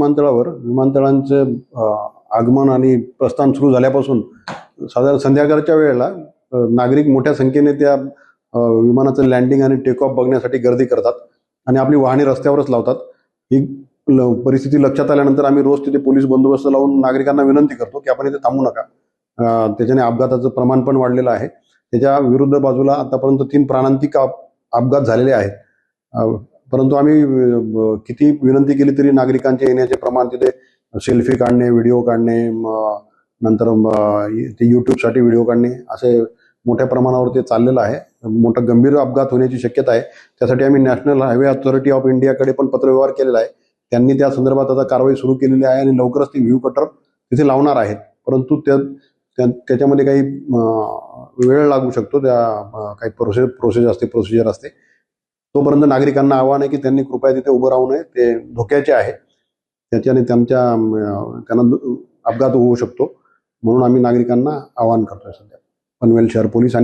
विमानतळावर विमानतळांचं आगमन आणि प्रस्थान सुरू झाल्यापासून साधारण संध्याकाळच्या वेळेला नागरिक मोठ्या संख्येने त्या विमानाचं लँडिंग आणि टेक ऑफ बघण्यासाठी गर्दी करतात आणि आपली वाहने रस्त्यावरच लावतात. ही परिस्थिती लक्षात आल्यानंतर आम्ही रोज तिथे पोलीस बंदोबस्त लावून नागरिकांना विनंती करतो की आपण इथे थांबू नका. त्याच्याने अपघाताचं प्रमाण पण वाढलेलं आहे. त्याच्या विरुद्ध बाजूला आतापर्यंत 3 प्राणांतिक अपघात झालेले आहेत. परंतु आम्ही किती विनंती केली तरी नागरिकांचे येण्याचे प्रमाण, तिथे सेल्फी काढणे, व्हिडिओ काढणे, नंतर ते यूट्यूबसाठी व्हिडिओ काढणे, असे मोठ्या प्रमाणावर ते चाललेलं आहे. मोठा गंभीर अपघात होण्याची शक्यता आहे. त्यासाठी आम्ही नॅशनल हायवे अथॉरिटी ऑफ इंडियाकडे पण पत्रव्यवहार केलेला आहे. त्यांनी त्या संदर्भात आता कारवाई सुरू केलेली आहे आणि लवकरच ती व्ह्यू कटर तिथे लावणार आहेत. परंतु त्याच्यामध्ये काही वेळ लागू शकतो. त्या काही प्रोसिजर असते. तोपर्यंत नागरिकांना आव्हान आहे की त्यांनी कृपया तिथे उभं राहू नये. ते धोक्याचे आहे. त्याच्याने त्यांना अपघात होऊ शकतो. म्हणून आम्ही नागरिकांना आवाहन करतोय सध्या पनवेल शहर पोलीस आणि